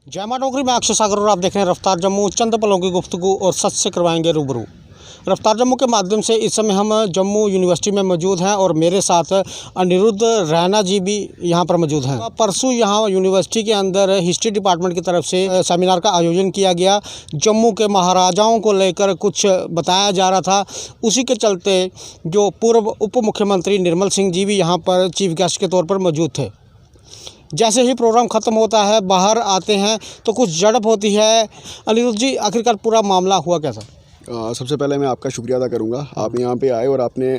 जय मां डोगरी में अक्षय सागर और आप देख रहे हैं रफ्तार जम्मू। चंद पलों की गुफ्तगू और सच से करवाएंगे रूबरू। रफ्तार जम्मू के माध्यम से इस समय हम जम्मू यूनिवर्सिटी में मौजूद हैं और मेरे साथ अनिरुद्ध रैना जी भी यहां पर मौजूद हैं। परसों यहां यूनिवर्सिटी के अंदर हिस्ट्री डिपार्टमेंट की तरफ से सेमिनार का आयोजन किया गया। जम्मू के महाराजाओं को लेकर कुछ बताया जा रहा था। उसी के चलते जो पूर्व उप मुख्यमंत्री निर्मल सिंह जी भी यहाँ पर चीफ गेस्ट के तौर पर मौजूद थे। जैसे ही प्रोग्राम ख़त्म होता है, बाहर आते हैं तो कुछ झड़प होती है। अनिरुद्ध जी, आखिरकार पूरा मामला हुआ कैसा? सबसे पहले मैं आपका शुक्रिया अदा करूंगा। आप यहाँ पे आए और आपने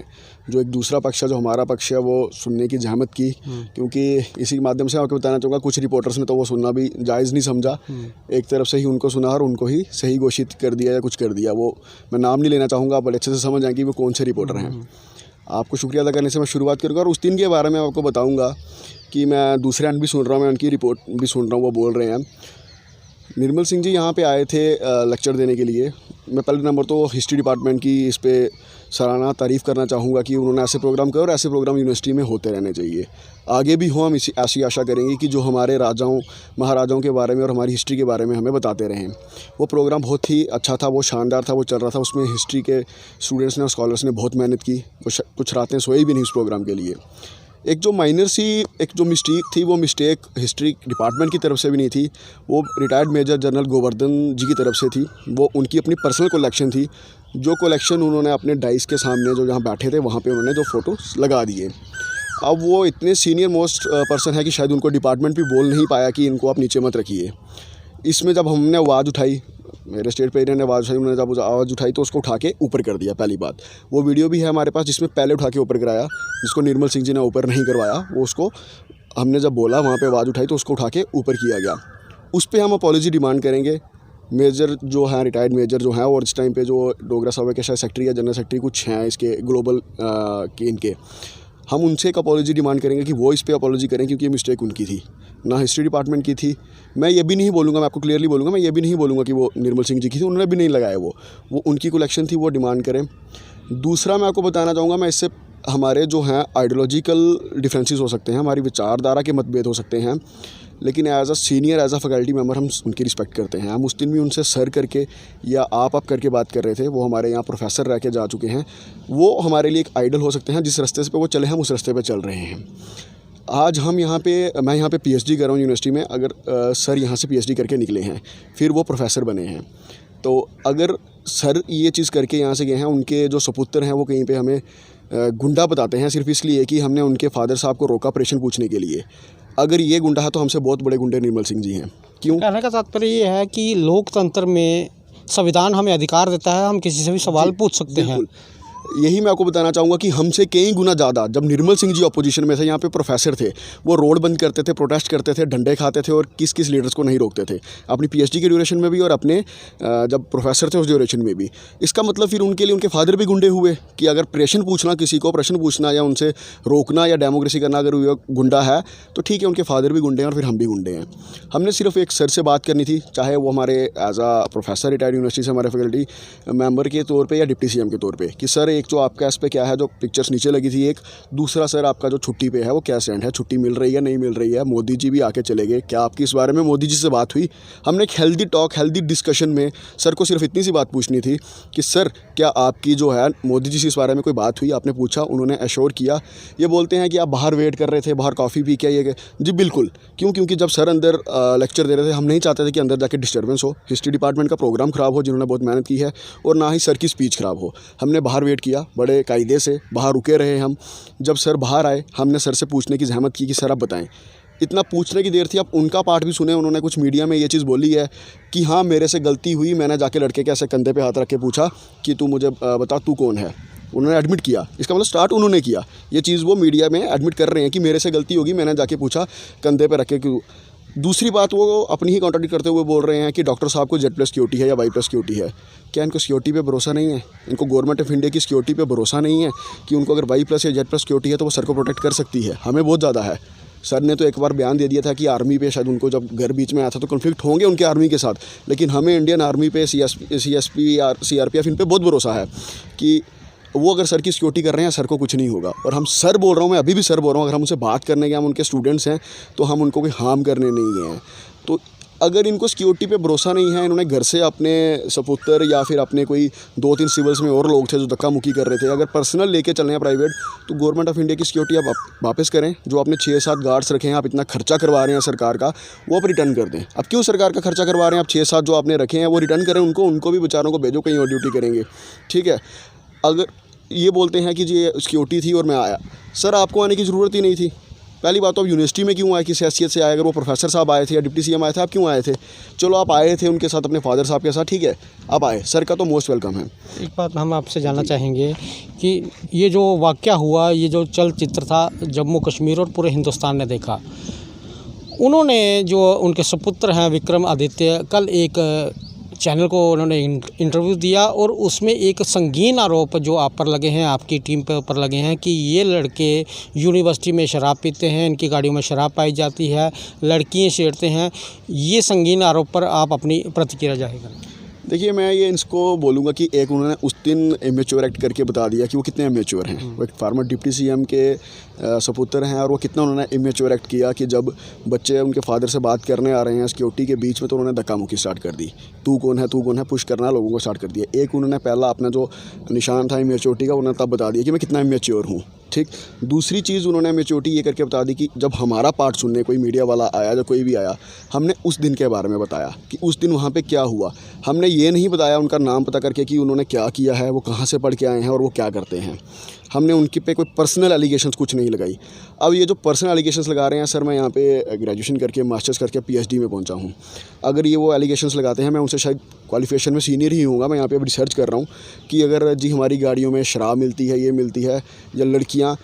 जो एक दूसरा पक्ष है, जो हमारा पक्ष है, वो सुनने की जहमत की। क्योंकि इसी के माध्यम से आपको बताना चाहूँगा, कुछ रिपोर्टर्स ने तो वो सुनना भी जायज़ नहीं समझा। एक तरफ से ही उनको सुना और उनको ही सही घोषित कर दिया या कुछ कर दिया। वो मैं नाम नहीं लेना चाहूँगा, आप बड़े अच्छे से समझ आएंगे वो कौन से रिपोर्टर हैं। आपको शुक्रिया अदा करने से मैं शुरुआत करूँगा और उस दिन के बारे में आपको बताऊँगा कि मैं दूसरे एंड भी सुन रहा हूँ, मैं उनकी रिपोर्ट भी सुन रहा हूँ। वो बोल रहे हैं निर्मल सिंह जी यहाँ पे आए थे लेक्चर देने के लिए। मैं पहले नंबर तो हिस्ट्री डिपार्टमेंट की इस पे सराहना तारीफ़ करना चाहूँगा कि उन्होंने ऐसे प्रोग्राम किए और ऐसे प्रोग्राम यूनिवर्सिटी में होते रहने चाहिए। आगे भी हो, हम ऐसी आशा करेंगे कि जो हमारे राजाओं महाराजाओं के बारे में और हमारी हिस्ट्री के बारे में हमें बताते रहें। वो प्रोग्राम बहुत ही अच्छा था, वो शानदार था, वो चल रहा था। उसमें हिस्ट्री के स्टूडेंट्स ने और स्कॉलर्स ने बहुत मेहनत की। कुछ रातें सोए भी नहीं उस प्रोग्राम के लिए। एक जो माइनर सी एक जो मिस्टेक थी, वो मिस्टेक हिस्ट्री डिपार्टमेंट की तरफ से भी नहीं थी, वो रिटायर्ड मेजर जनरल गोवर्धन जी की तरफ से थी। वो उनकी अपनी पर्सनल कलेक्शन थी। जो कलेक्शन उन्होंने अपने डाइस के सामने जो जहाँ बैठे थे वहाँ पे उन्होंने जो फ़ोटो लगा दिए। अब वो इतने सीनियर मोस्ट पर्सन है कि शायद उनको डिपार्टमेंट भी बोल नहीं पाया कि इनको आप नीचे मत रखिए। इसमें जब हमने आवाज़ उठाई, मेरे स्टेट पे ने आवाज़ उठाई, उन्होंने जब आवाज़ उठाई तो उसको उठा के ऊपर कर दिया। पहली बात, वो वीडियो भी है हमारे पास जिसमें पहले उठा के ऊपर कराया, जिसको निर्मल सिंह जी ने ऊपर नहीं करवाया। वो उसको हमने जब बोला वहाँ पे आवाज़ उठाई तो उसको उठा के ऊपर किया गया। उस पर हम अपॉलॉजी डिमांड करेंगे। मेजर जो हैं, रिटायर्ड मेजर जो हैं, और इस टाइम पे जो डोगरा सभा के शायद सेक्रेटरी या जनरल सेक्रेटरी कुछ हैं इसके ग्लोबल के इनके, हम उनसे एक अपॉलॉजी डिमांड करेंगे कि वो इस पे अपॉलॉजी करें, क्योंकि ये मिस्टेक उनकी थी, ना हिस्ट्री डिपार्टमेंट की थी। मैं ये भी नहीं बोलूँगा, मैं आपको क्लियरली बोलूँगा, मैं ये भी नहीं बोलूँगा कि वो निर्मल सिंह जी की थी, उन्होंने भी नहीं लगाया। वो उनकी कलेक्शन थी, वो डिमांड करें। दूसरा मैं आपको बताना चाहूँगा, मैं इससे हमारे जो हैं आइडियोलॉजिकल डिफरेंसेस हो सकते हैं, हमारी विचारधारा के मतभेद हो सकते हैं, लेकिन as a senior, as a faculty member हम उनकी रिस्पेक्ट करते हैं। हम उस दिन भी उनसे सर करके या आप करके बात कर रहे थे। वो हमारे यहाँ प्रोफेसर रह के जा चुके हैं। वो हमारे लिए एक आइडल हो सकते हैं। जिस रास्ते पे वो चले हम उस रास्ते पे चल रहे हैं। आज हम यहाँ पे, मैं यहाँ पे पीएचडी कर रहा हूँ यूनिवर्सिटी में। अगर सर यहाँ से पीएचडी करके निकले हैं, फिर वो प्रोफेसर बने हैं, तो अगर सर ये चीज़ करके यहाँ से गए हैं, उनके जो सपुत्र हैं वो कहीं पे हमें गुंडा बताते हैं सिर्फ इसलिए कि हमने उनके फादर साहब को रोका प्रश्न पूछने के लिए। अगर ये गुंडा है तो हमसे बहुत बड़े गुंडे निर्मल सिंह जी हैं। क्यों? कहने का तात्पर्य ये है कि लोकतंत्र में संविधान हमें अधिकार देता है, हम किसी से भी सवाल पूछ सकते हैं। यही मैं आपको बताना चाहूँगा कि हमसे कई गुना ज़्यादा जब निर्मल सिंह जी अपोजिशन में थे, यहाँ पे प्रोफेसर थे, वो रोड बंद करते थे, प्रोटेस्ट करते थे, डंडे खाते थे और किस किस लीडर्स को नहीं रोकते थे, अपनी पीएचडी के ड्यूरेशन में भी और अपने जब प्रोफेसर थे उस ड्यूरेशन में भी। इसका मतलब फिर उनके लिए उनके फादर भी गुंडे हुए कि अगर प्रश्न पूछना, किसी को प्रश्न पूछना या उनसे रोकना या डेमोक्रेसी करना अगर वो गुंडा है तो ठीक है, उनके फादर भी गुंडे हैं और फिर हम भी गुंडे हैं। हमने सिर्फ एक सर से बात करनी थी, चाहे वो हमारे एज आ प्रोफेसर रिटायर्ड यूनिवर्सिटी से हमारे फैकल्टी मेंबर के तौर पर या डिप्टी CM के तौर पर, कि सर एक जो आपका इस पर क्या है, जो पिक्चर्स नीचे लगी थी, एक दूसरा सर आपका जो छुट्टी पे है वो क्या स्टैंड है, छुट्टी मिल रही है नहीं मिल रही है। मोदी जी भी आके चले गए, क्या आपकी इस बारे में मोदी जी से बात हुई? हमने एक हेल्दी टॉक, हेल्दी डिस्कशन में सर को सिर्फ इतनी सी बात पूछनी थी कि सर क्या आपकी जो है मोदी जी से इस बारे में कोई बात हुई? आपने पूछा, उन्होंने एश्योर किया। ये बोलते हैं कि आप बाहर वेट कर रहे थे, बाहर कॉफ़ी पी के ये जी बिल्कुल। क्यों? क्योंकि जब सर अंदर लेक्चर दे रहे थे, हम नहीं चाहते थे कि अंदर जाके डिस्टर्बेंस हो, हिस्ट्री डिपार्टमेंट का प्रोग्राम ख़राब हो जिन्होंने बहुत मेहनत की है, और ना ही सर की स्पीच ख़राब हो। हमने बाहर वेट किया, बड़े कायदे से बाहर रुके रहे हम। जब सर बाहर आए, हमने सर से पूछने की जहमत की कि सर आप बताएं। इतना पूछने की देर थी, आप उनका पार्ट भी सुने। उन्होंने कुछ मीडिया में ये चीज़ बोली है कि हाँ मेरे से गलती हुई, मैंने जाके लड़के के ऐसे कंधे पे हाथ रख के पूछा कि तू मुझे बता तू कौन है। उन्होंने एडमिट किया, इसका मतलब स्टार्ट उन्होंने किया। ये चीज़ वो मीडिया में एडमिट कर रहे हैं कि मेरे से गलती होगी, मैंने जाके पूछा कंधे पे रख के। क्यों? दूसरी बात, वो अपनी ही कॉन्ट्रडिक्ट करते हुए बोल रहे हैं कि डॉक्टर साहब को Z+ सिक्योरिटी है या Y+ सिक्योरिटी है। क्या इनको सिक्योरिटी पे भरोसा नहीं है? इनको गवर्नमेंट ऑफ इंडिया की सिक्योरिटी पे भरोसा नहीं है कि उनको अगर Y+ या Z+ सिक्योरिटी है तो वो सर को प्रोटेक्ट कर सकती है? हमें बहुत ज़्यादा है। सर ने तो एक बार बयान दे दिया था कि आर्मी पे शायद उनको जब घर बीच में आया था तो कॉन्फ्लिक्ट होंगे उनके आर्मी के साथ, लेकिन हमें इंडियन आर्मी पे CSP या CRPF इन पे बहुत भरोसा है कि वो अगर सर की सिक्योरिटी कर रहे हैं, सर को कुछ नहीं होगा। और हम सर बोल रहा हूँ, मैं अभी भी सर बोल रहा हूँ, अगर हम उनसे बात करने के, हम उनके स्टूडेंट्स हैं तो हम उनको कोई हार्म करने नहीं गए हैं। तो अगर इनको सिक्योरिटी पे भरोसा नहीं है, इन्होंने घर से अपने सपुत्र या फिर अपने कोई 2-3 सिविल्स में और लोग थे जो धक्का मुक्की कर रहे थे, अगर पर्सनल लेके चल रहे हैं प्राइवेट, तो गवर्नमेंट ऑफ इंडिया की सिक्योरिटी आप वापस करें। जो आपने 6-7 गार्ड्स रखे हैं, आप इतना खर्चा करवा रहे हैं सरकार का, वो आप रिटर्न कर दें। अब क्यों सरकार का खर्चा करवा रहे हैं आप? 6-7 जो आपने रखे हैं वो रिटर्न करें, उनको भी बेचारों को भेजो, कहीं और ड्यूटी करेंगे, ठीक है। अगर ये बोलते हैं कि जी सिक्योरिटी थी और मैं आया, सर आपको आने की ज़रूरत ही नहीं थी। पहली बात तो आप यूनिवर्सिटी में क्यों आए, किस हैसियत से आए? अगर वो प्रोफेसर साहब आए थे या डिप्टी सीएम आए थे, आप क्यों आए थे? चलो आप आए थे उनके साथ, अपने फादर साहब के साथ, ठीक है, आप आए, सर का तो मोस्ट वेलकम है। एक बात हम आपसे जानना चाहेंगे कि ये जो वाक़या हुआ, ये जो चलचित्र था जम्मू कश्मीर और पूरे हिंदुस्तान ने देखा, उन्होंने जो उनके सुपुत्र हैं विक्रम आदित्य, कल एक चैनल को उन्होंने इंटरव्यू दिया और उसमें एक संगीन आरोप जो आप पर लगे हैं, आपकी टीम पे ऊपर लगे हैं कि ये लड़के यूनिवर्सिटी में शराब पीते हैं, इनकी गाड़ियों में शराब पाई जाती है, लड़कियां छेड़ते हैं। ये संगीन आरोप पर आप अपनी प्रतिक्रिया जाहिर करें। देखिए, मैं ये इसको बोलूँगा कि एक उन्होंने उस दिन इमेच्योर एक्ट करके बता दिया कि वो कितने इमेच्योर हैं। वो एक फार्मर डिप्टी सीएम के सपुत्र हैं और वो कितना उन्होंने इमेच्योर एक्ट किया कि जब बच्चे उनके फादर से बात करने आ रहे हैं सिक्योरिटी के बीच में, तो उन्होंने धक्का मुक्की स्टार्ट कर दी। तू कौन है, पुश करना लोगों को स्टार्ट कर दिया। एक उन्होंने पहला अपना जो निशान था इमेच्योरिटी का, उन्होंने तब बता दिया कि मैं कितना इमेच्योर हूँ, ठीक। दूसरी चीज़ उन्होंने मेच्योरिटी ये करके बता दी कि जब हमारा पार्ट सुनने कोई मीडिया वाला आया या कोई भी आया, हमने उस दिन के बारे में बताया कि उस दिन वहाँ पे क्या हुआ। हमने ये नहीं बताया उनका नाम पता करके कि उन्होंने क्या किया है, वो कहाँ से पढ़ के आए हैं और वो क्या करते हैं। हमने उनके पे कोई पर्सनल एलिगेशंस कुछ नहीं लगाई। अब ये जो पर्सनल एलिगेशंस लगा रहे हैं, सर मैं यहाँ पे ग्रेजुएशन करके मास्टर्स करके पीएचडी में पहुँचा हूँ। अगर ये वो एलिगेशंस लगाते हैं, मैं उनसे शायद क्वालिफिकेशन में सीनियर ही होऊंगा। मैं यहाँ पे अब रिसर्च कर रहा हूँ कि अगर जी हमारी गाड़ियों में शराब मिलती है, ये मिलती है, या लड़कियाँ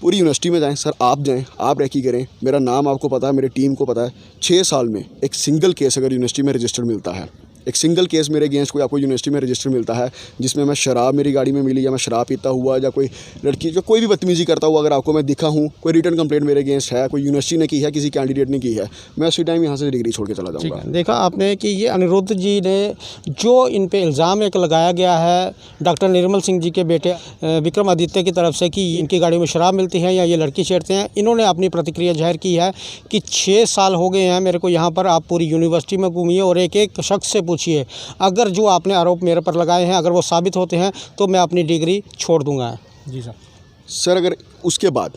पूरी यूनिवर्सिटी में जाएं, सर आप जाएं, आप रैकी करें, मेरा नाम आपको पता है, मेरी टीम को पता है। 6 साल में एक सिंगल केस अगर यूनिवर्सिटी में रजिस्टर मिलता है, एक सिंगल केस मेरे अगेंस्ट कोई आपको यूनिवर्सिटी में रजिस्टर मिलता है जिसमें मैं शराब मेरी गाड़ी में मिली, या मैं शराब पीता हुआ, या कोई लड़की जो कोई भी बदतमीज़ी करता हुआ अगर आपको मैं दिखा हूँ, कोई रिटर्न कंप्लेंट मेरे अगेंस्ट है, कोई यूनिवर्सिटी ने की है, किसी कैंडिडेट ने की है, मैं उसी टाइम यहाँ से डिग्री छोड़ के चला जाऊँगा। देखा आपने कि ये अनिरुद्ध जी ने जो इन पे इल्ज़ाम एक लगाया गया है डॉक्टर निर्मल सिंह जी के बेटे विक्रम आदित्य की तरफ से कि इनकी गाड़ियों में शराब मिलती है या ये लड़की छेड़ते हैं, इन्होंने अपनी प्रतिक्रिया जाहिर की है कि 6 साल हो गए हैं मेरे को यहाँ पर। आप पूरी यूनिवर्सिटी में घूमिए और एक एक शख्स से पूछिए, अगर जो आपने आरोप मेरे पर लगाए हैं अगर वो साबित होते हैं तो मैं अपनी डिग्री छोड़ दूंगा। जी सर, अगर उसके बाद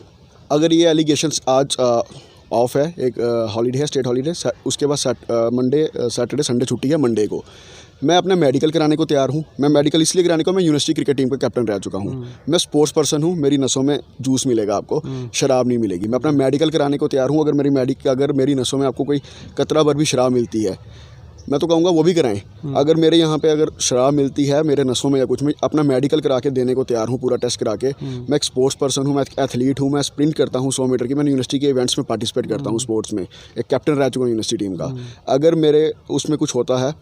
अगर ये एलिगेशंस आज ऑफ है, एक हॉलीडे है, स्टेट हॉलीडे, उसके बाद मंडे सैटरडे संडे छुट्टी है, मंडे को मैं अपना मेडिकल कराने को तैयार हूँ। मैं मेडिकल इसलिए कराने को, मैं यूनिवर्सिटी क्रिकेट टीम का कैप्टन रह चुका हूँ। मैं स्पोर्ट्स पर्सन हूँ, मेरी नसों में जूस मिलेगा आपको, शराब नहीं मिलेगी। मैं अपना मेडिकल कराने को तैयार हूँ। अगर मेरी नसों में आपको कोई कतरा भर भी शराब मिलती है, मैं तो कहूँगा वो भी कराएं। अगर मेरे यहाँ पे अगर शराब मिलती है मेरे नसों में या कुछ में, अपना मेडिकल करा के देने को तैयार हूँ, पूरा टेस्ट करा के। मैं एक स्पोर्ट्स पर्सन हूँ, मैं एथलीट हूँ, मैं स्प्रिंट करता हूँ 100 मीटर की, मैंने यूनिवर्सिटी के इवेंट्स में पार्टिसिपेट करता हूँ स्पोर्ट्स में, एक कैप्टन रह चुका हूँ यूनिवर्सिटी टीम का। अगर मेरे उसमें कुछ होता है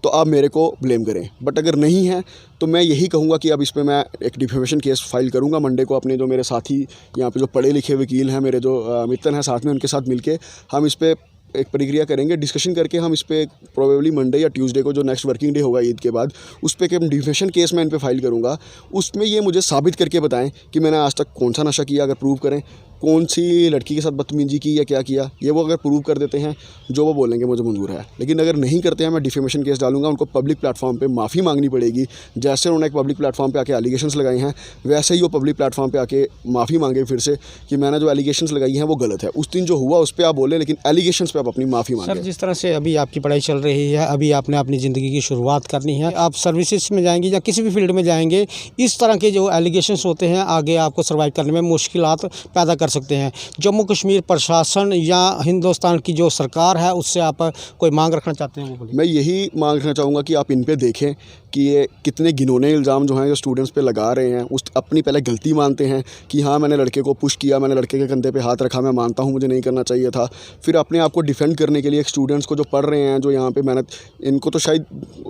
तो आप मेरे को ब्लेम करें, बट अगर नहीं है तो मैं यही कहूँगा कि अब इस पर मैं एक डिफेमेशन केस फाइल करूँगा मंडे को। अपने जो मेरे साथी यहाँ पे जो पढ़े लिखे वकील हैं, मेरे जो मित्र हैं साथ में, उनके साथ मिलके हम इस पर एक प्रक्रिया करेंगे, डिस्कशन करके हम इस पर प्रोबेबली मंडे या ट्यूसडे को, जो नेक्स्ट वर्किंग डे होगा ईद के बाद, उस पर एक डिफेमेशन केस मैं इन पे फाइल करूँगा। उसमें ये मुझे साबित करके बताएं कि मैंने आज तक कौन सा नशा किया, अगर प्रूव करें, कौन सी लड़की के साथ बदतमीजी की या क्या किया, ये वो अगर प्रूव कर देते हैं, जो वो बोलेंगे मुझे मंजूर है। लेकिन अगर नहीं करते हैं, मैं डिफेमेशन केस डालूंगा। उनको पब्लिक प्लेटफॉर्म पे माफ़ी मांगनी पड़ेगी। जैसे उन्होंने एक पब्लिक प्लेटफॉर्म पे आके एलिगेशंस लगाए हैं, वैसे ही वो पब्लिक प्लेटफॉर्म पे आके माफ़ी मांगे फिर से कि मैंने जो एलिगेशंस लगाई हैं वो गलत है। उस दिन जो हुआ उस पर आप बोलें, लेकिन एलिगेशंस पे आप अपनी माफ़ी मांगे। सर, जिस तरह से अभी आपकी पढ़ाई चल रही है, अभी आपने अपनी ज़िंदगी की शुरुआत करनी है, आप सर्विसेज में जाएंगे या किसी भी फील्ड में जाएंगे, इस तरह के जो एलिगेशंस होते हैं आगे आपको सर्वाइव करने में मुश्किलात पैदा कर सकते हैं। जम्मू कश्मीर प्रशासन या हिंदुस्तान की जो सरकार है उससे आप कोई मांग रखना चाहते हैं? वो बोलिए। मैं यही मांग रखना चाहूँगा कि आप इन पे देखें कि ये कितने घिनौने इल्ज़ाम जो हैं जो स्टूडेंट्स पे लगा रहे हैं। उस अपनी पहले गलती मानते हैं कि हाँ मैंने लड़के को पुश किया, मैंने लड़के के कंधे पे हाथ रखा, मैं मानता हूँ मुझे नहीं करना चाहिए था। फिर अपने आप को डिफेंड करने के लिए स्टूडेंट्स को जो पढ़ रहे हैं, जो यहाँ पे मेहनत, इनको तो शायद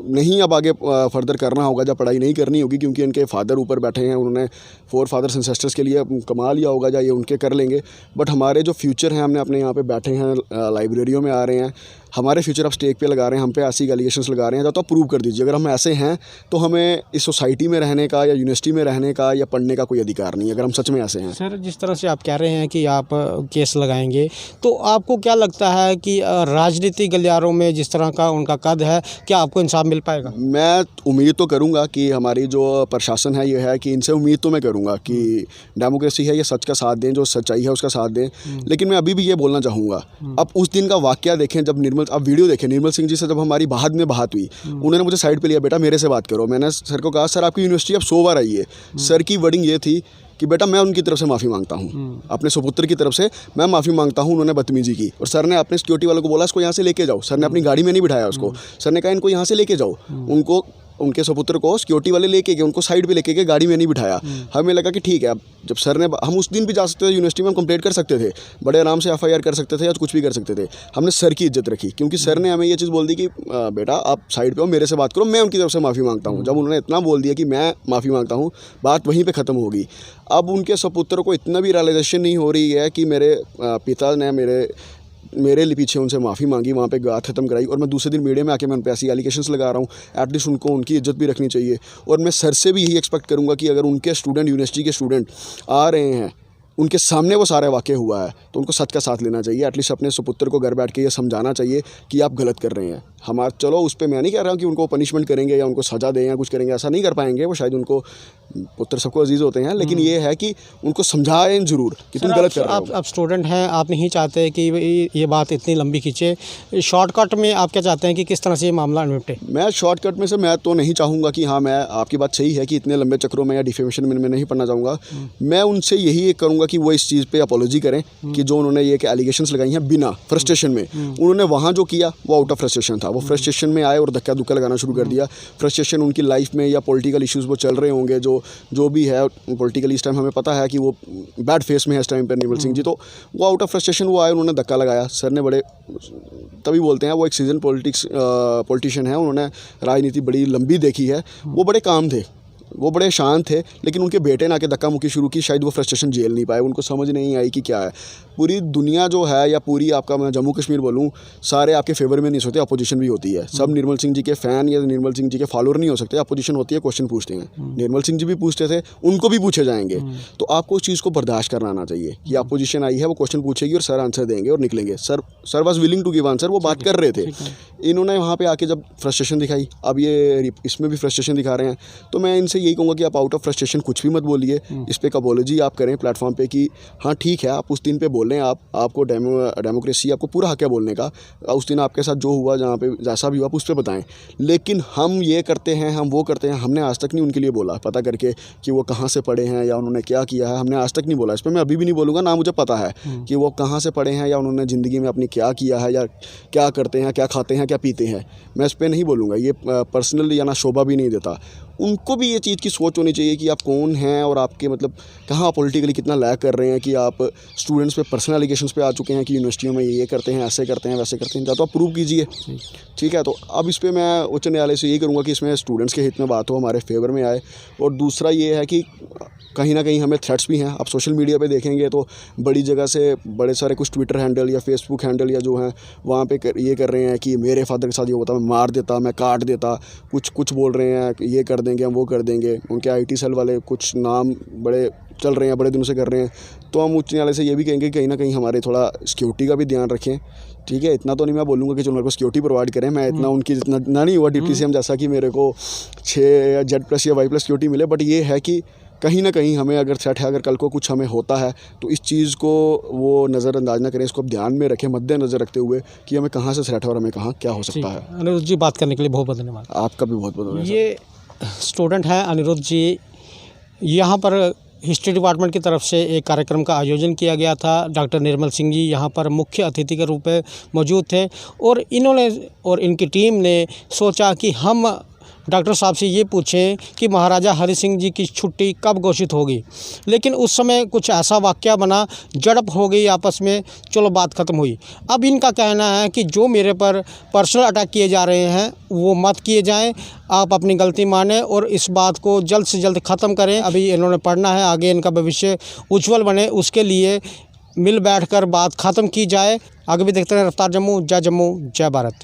नहीं अब आगे फर्दर करना होगा, जब पढ़ाई नहीं करनी होगी, क्योंकि इनके फादर ऊपर बैठे हैं, उन्होंने 4 फादर्स एंसेस्टर्स के लिए कमा लिया होगा, या ये उनके कर लेंगे। बट हमारे जो फ्यूचर हैं, हमने अपने यहाँ पे बैठे हैं, लाइब्रेरियों में आ रहे हैं, हमारे फ्यूचर आप स्टेक पे लगा रहे हैं, हम पे ऐसी एलिगेशंस लगा रहे हैं, तो आप प्रूव कर दीजिए। अगर हम ऐसे हैं तो हमें इस सोसाइटी में रहने का या यूनिवर्सिटी में रहने का या पढ़ने का कोई अधिकार नहीं है, अगर हम सच में ऐसे हैं। सर, जिस तरह से आप कह रहे हैं कि आप केस लगाएंगे, तो आपको क्या लगता है कि राजनीतिक गलियारों में जिस तरह का उनका कद है, क्या आपको इंसाफ मिल पाएगा? मैं उम्मीद तो करूंगा कि हमारी जो प्रशासन है ये है कि इनसे उम्मीद तो मैं करूंगा कि डेमोक्रेसी है, ये सच का साथ दें, जो सच्चाई है उसका साथ दें। लेकिन मैं अभी भी ये बोलना चाहूँगा, अब उस दिन का वाकया देखें, जब आप वीडियो देखें, निर्मल सिंह जी से जब हमारी बाद में बात हुई, उन्होंने मुझे साइड पे लिया, बेटा मेरे से बात करो। मैंने सर को कहा, सर आपकी यूनिवर्सिटी अब 100 बार आई है। सर की वर्डिंग ये थी कि बेटा मैं उनकी तरफ से माफ़ी मांगता हूँ, अपने सुपुत्र की तरफ से मैं माफ़ी मांगता हूँ, उन्होंने बदतमीजी की। और सर ने अपने सिक्योरिटी वालों को बोला, इसको यहाँ से लेके जाओ। सर ने अपनी गाड़ी में नहीं बिठाया उसको, सर ने कहा इनको यहाँ से लेके जाओ। उनको, उनके सुपुत्र को सिक्योरिटी वाले लेके गए, उनको साइड पे लेके गए, गाड़ी में नहीं बिठाया। हमें लगा कि ठीक है, अब जब सर ने, हम उस दिन भी जा सकते थे यूनिवर्सिटी में, हम कंप्लेंट कर सकते थे, बड़े आराम से FIR कर सकते थे या कुछ भी कर सकते थे। हमने सर की इज्जत रखी, क्योंकि सर ने हमें ये चीज़ बोल दी कि बेटा आप साइड पे हो, मेरे से बात करो, मैं उनकी तरफ से माफ़ी मांगता हूँ। जब उन्होंने इतना बोल दिया कि मैं माफ़ी मांगता हूँ, बात वहीं पर ख़त्म होगी। अब उनके सुपुत्र को इतना भी रियलाइजेशन नहीं हो रही है कि मेरे पिता ने मेरे लिए पीछे उनसे माफ़ी मांगी, वहाँ पे बात ख़त्म कराई, और मैं दूसरे दिन मीडिया में आके मैं उन पे ऐसी एलिगेशंस लगा रहा हूँ। एटलीस्ट उनको उनकी इज्जत भी रखनी चाहिए। और मैं सर से भी यही एक्सपेक्ट करूँगा कि अगर उनके स्टूडेंट, यूनिवर्सिटी के स्टूडेंट आ रहे हैं, उनके सामने वो सारा वाक़या हुआ है, तो उनको सच का साथ लेना चाहिए। एटलीस्ट अपने सुपुत्र को घर बैठ के ये समझाना चाहिए कि आप गलत कर रहे हैं। हमारा, चलो उस पर मैं नहीं कह रहा हूँ कि उनको पनिशमेंट करेंगे या उनको सज़ा दें या कुछ करेंगे, ऐसा नहीं कर पाएंगे, वो शायद, उनको पुत्र सबको अजीज़ होते हैं, लेकिन ये है कि उनको समझाएं ज़रूर कि तुम गलत कर रहे हो। आप स्टूडेंट हैं, आप नहीं चाहते कि ये बात इतनी लंबी खींचे। शॉर्टकट में आप क्या चाहते हैं कि किस तरह से ये मामला निपटे? मैं शॉर्टकट में से मैं तो नहीं चाहूँगा कि हाँ, मैं, आपकी बात सही है कि इतने लंबे चक्रों में या डिफेमेशन में मैं नहीं पढ़ना चाहूँगा। मैं उनसे यही करूँगा कि वो इस चीज़ पे अपॉलॉजी करें कि जो उन्होंने ये एलिगेशंस लगाई हैं बिना फ्रस्ट्रेशन में, उन्होंने वहाँ जो किया वो आउट ऑफ फ्रस्ट्रेशन था। वो फ्रस्ट्रेशन में आए और धक्का धुक्का लगाना शुरू कर दिया। फ्रस्ट्रेशन उनकी लाइफ में या पॉलिटिकल इश्यूज़ वो चल रहे होंगे, जो भी है पॉलिटिकली इस टाइम हमें पता है कि वो बैड फेस में है इस टाइम पर निर्मल सिंह जी, तो वो आउट ऑफ फ्रस्ट्रेशन वो आए, उन्होंने धक्का लगाया। सर ने बड़े, तभी बोलते हैं वो एक सीजन पॉलिटिशियन है, उन्होंने राजनीति बड़ी लंबी देखी है, वो बड़े काम थे, वो बड़े शांत थे। लेकिन उनके बेटे ने आके धक्का मुक्की शुरू की, शायद वो फ्रस्ट्रेशन झेल नहीं पाए, उनको समझ नहीं आई कि क्या है। पूरी दुनिया जो है, या पूरी आपका, मैं जम्मू कश्मीर बोलूँ, सारे आपके फेवर में नहीं सोते, अपोजिशन भी होती है। सब निर्मल सिंह जी के फ़ैन या निर्मल सिंह जी के फॉलोअर नहीं हो सकते, अपोजिशन होती है, क्वेश्चन पूछते हैं। निर्मल सिंह जी भी पूछते थे, उनको भी पूछे जाएंगे। तो आपको उस चीज़ को बर्दाश्त करना आना चाहिए कि अपोजिशन आई है, वो क्वेश्चन पूछेगी और सर आंसर देंगे और निकलेंगे। Sir was willing to give answer, वो बात कर रहे थे। इन्होंने वहाँ पे आके जब फ्रस्ट्रेशन दिखाई, अब ये इसमें भी फ्रस्ट्रेशन दिखा रहे हैं, तो मैं इनसे यही कहूँगा कि आप आउट ऑफ फ्रस्ट्रेशन कुछ भी मत बोलिए, इस पर एक अपॉलॉजी आप करें प्लेटफॉर्म पे कि हाँ ठीक है, आप उस दिन पे बोल रहे हैं, आपको डेमोक्रेसी, आपको पूरा हक है बोलने का। उस दिन आपके साथ जो हुआ, जहाँ पे जैसा भी हुआ, आप उस पर बताएं। लेकिन हम ये करते हैं, हम वो करते हैं, हमने आज तक नहीं उनके लिए बोला पता करके कि वो कहाँ से पढ़े हैं या उन्होंने क्या किया है, हमने आज तक नहीं बोला। इस पर मैं अभी भी नहीं बोलूँगा, ना मुझे पता है कि वो कहाँ से पढ़े हैं या उन्होंने ज़िंदगी में अपनी क्या किया है या क्या करते हैं, क्या खाते हैं, क्या पीते हैं, मैं इस पर नहीं बोलूँगा। ये पर्सनल या ना शोभा भी नहीं देता। उनको भी ये चीज़ की सोच होनी चाहिए कि आप कौन हैं और आपके मतलब कहाँ पॉलिटिकली कितना लैग कर रहे हैं कि आप स्टूडेंट्स पे पर्सनल एलिगेशंस पे आ चुके हैं कि यूनिवर्सिटियों में ये करते हैं, ऐसे करते हैं, वैसे करते हैं। या तो आप प्रूव कीजिए, ठीक है। तो अब इस पर मैं उच्च न्यायालय से यही करूँगा कि इसमें स्टूडेंट्स के हित में बात हो, हमारे फेवर में आए। और दूसरा ये है कि कहीं ना कहीं हमें थ्रेट्स भी हैं। आप सोशल मीडिया पे देखेंगे तो बड़ी जगह से बड़े सारे कुछ ट्विटर हैंडल या फेसबुक हैंडल या जो हैं वहाँ पे ये कर रहे हैं कि मेरे फादर के साथ ये होता, मैं मार देता, मैं काट देता, कुछ बोल रहे हैं कि ये कर देंगे, हम वो कर देंगे। उनके IT सेल वाले कुछ नाम बड़े चल रहे हैं, बड़े दिनों से कर रहे हैं। तो हम उच्च न्यायालय से ये भी कहेंगे कि कहीं ना कहीं हमारे थोड़ा सिक्योरिटी का भी ध्यान रखें, ठीक है। इतना तो नहीं मैं बोलूँगा कि जो मेरे को सिक्योरिटी प्रोवाइड करें, मैं इतना उनकी जितना नहीं हुआ डिप्टी CM जैसा कि मेरे को 6 या Z+ या Y+ सिक्योरिटी मिले। बट ये है कि कहीं ना कहीं हमें अगर थ्रेट है, अगर कल को कुछ हमें होता है तो इस चीज़ को वो नज़रअंदाज ना करें, इसको ध्यान में रखें, मद्देनज़र रखते हुए कि हमें कहाँ से थ्रेट है और हमें कहाँ क्या हो सकता है। अनिरुद्ध जी, बात करने के लिए बहुत बहुत धन्यवाद। आपका भी बहुत बहुत धन्यवाद। ये स्टूडेंट हैं अनिरुद्ध जी, यहाँ पर हिस्ट्री डिपार्टमेंट की तरफ से एक कार्यक्रम का आयोजन किया गया था। डॉक्टर निर्मल सिंह जी यहाँ पर मुख्य अतिथि के रूप में मौजूद थे और इन्होंने और इनकी टीम ने सोचा कि हम डॉक्टर साहब से ये पूछें कि महाराजा हरि सिंह जी की छुट्टी कब घोषित होगी। लेकिन उस समय कुछ ऐसा वाक़या बना, झड़प हो गई आपस में, चलो बात ख़त्म हुई। अब इनका कहना है कि जो मेरे पर पर्सनल अटैक किए जा रहे हैं वो मत किए जाएं, आप अपनी गलती मानें और इस बात को जल्द से जल्द ख़त्म करें। अभी इन्होंने पढ़ना है, आगे इनका भविष्य उज्जवल बने, उसके लिए मिल बैठकर बात ख़त्म की जाए। आगे भी देखते हैं रफ्तार जम्मू, जय भारत।